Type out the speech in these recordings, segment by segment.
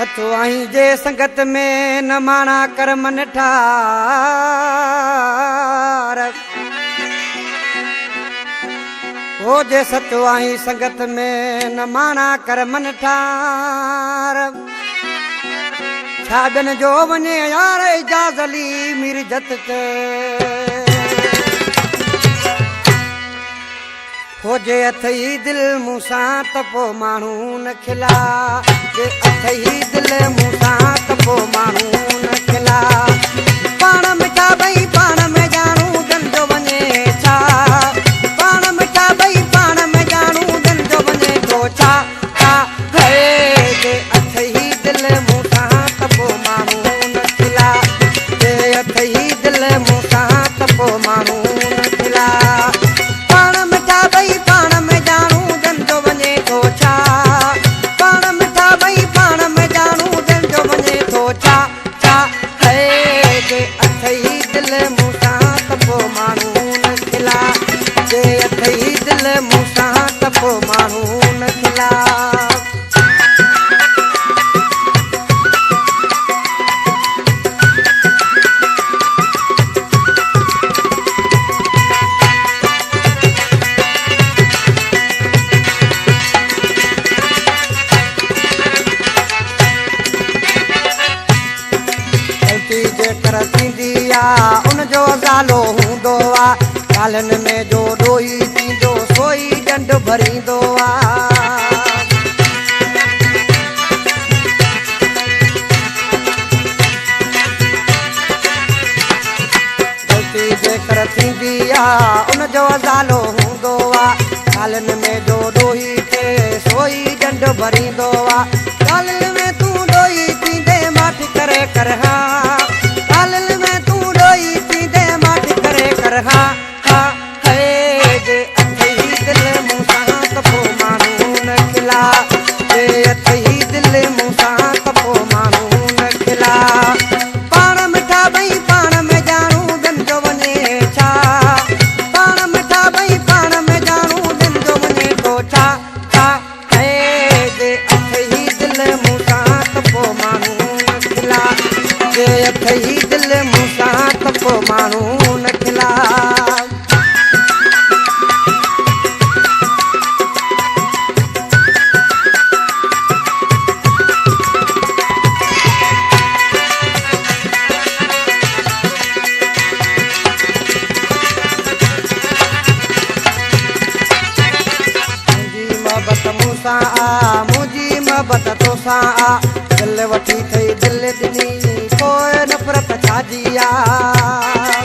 सचो आई जे संगत में न माना कर मन ठार हो जे सचो आई संगत में न माना कर मन ठार छाडन जो वने यार इजाज़ली मिर्जत के हो जे अथई दिल मूसा त पो माण्हू न खिला जे अथई दिल मूसा त पो माण्हू न खिला पाण मिठा भई पाण में ॼाणू दिल जो वञे छा पाण मिठा भई पाण में ॼाणू दिल जो वञे थो छा छा है जे अथई दिल मूसा त पो माण्हू न खिला जे अथई दिल मूसा त पो माण्हू न खिला पाण मिठा भई पाण में ॼाणू दिल जो वञे थो छा पाण मिठा भई पाण में ॼाणू दिल जो वञे थो छा छा है जे अथई दिल मूसा त पो माण्हू न खिला जे अथई दिल मूसा त पो माण्हू न खिला उन जो ज़ालो हूंदो आहे ॻाल्हियुनि में जो ॾोही थींदो सोई ॾंड भरींदो आहे ग़लती जेकर थींदी आहे उन जो ज़ालो हूंदो आहे ॻाल्हियुनि में जो ॾोही थिए सोई ॾंड भरींदो आहे ॻाल्हियुनि में तूं ॾोही थींदे माठ करे कर हा ॻाल्हियुनि में तूं ॾोही थींदे माठ करे कर हा हा है जे अथई दिल मूंसां त पोइ माण्हू न खिला जे अथई दिल मूंसां त पोइ माण्हू न खिला पाण मिठा भई पाण में ॼाणू दिल जो वञे छा पाण मिठा भई पाण में ॼाणू दिल जो वञे थो छा छा है जे अथई दिल मूंसां त पोइ माण्हू न खिला जे अथई दिल मूंसां त पोइ माण्हू न खिला मुंहिंजी मोहबत तोसां आ दिल वठी थई दिल ॾिनी पोइ नफ़रत छाजी आहे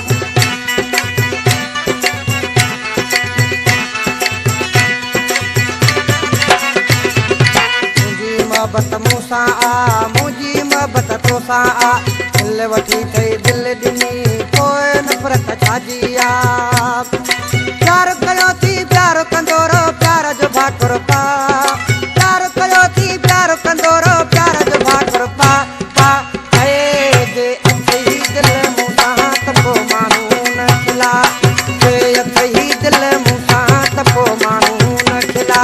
मुंहिंजी मोहबत मूंसां आ मुंहिंजी मोहबत तोसां आ दिल वठी थई दिल ॾिनी पोइ नफ़रत छाजी आहे प्यार कयो थी प्यार कंदो रहो प्यार जो भाकुर पा प्यार कयो थी प्यार कंदो रहो प्यार जो भाकुर पा पा है जे अथई दिल मूंसां त पोइ माण्हू न खिला जे अथई दिल मूंसां त पोइ माण्हू न खिला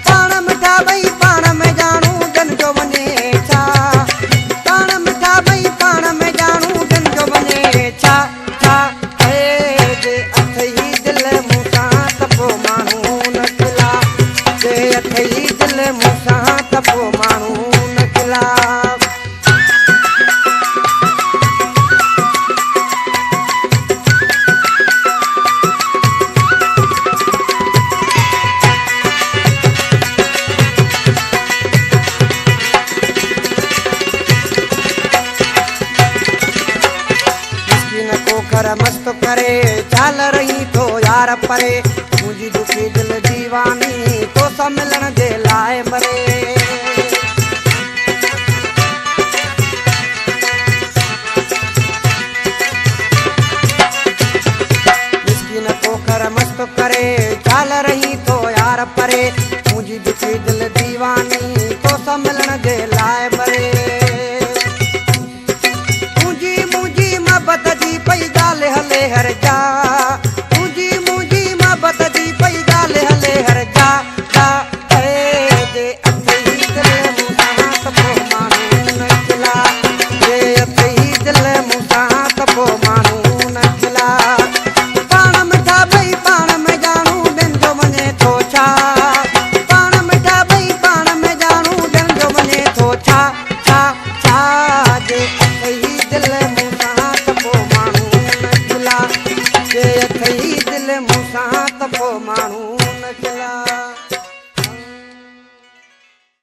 पाण मिठा भई पाण में ॼाणू दिल जो वञे छा पाण मिठा भई पाण में ॼाणू दिल जो वञे छा छा है जे अथई दिल मूंसां त पोइ माण्हू न खिला जे अथई दिल मूंसां त पोइ माण्हू न खिला मस्त करे चाल रही तो यार परे मुंहिंजी दुखी दिल दीवानी तो सां मिलण जे लाइ मरे मिस्किन पोखर मस्त करे चाल रही तो यार परे मुंहिंजी दुखी दिल दीवानी तो सां मिलण जे लाइ मरे मुंहिंजी मोहबत जी पई ॻाल्हि हले हर जा मुंहिंजी मोहबत जी पई ॻाल्हि हले हर जा जे अथई माण्हू न खिला।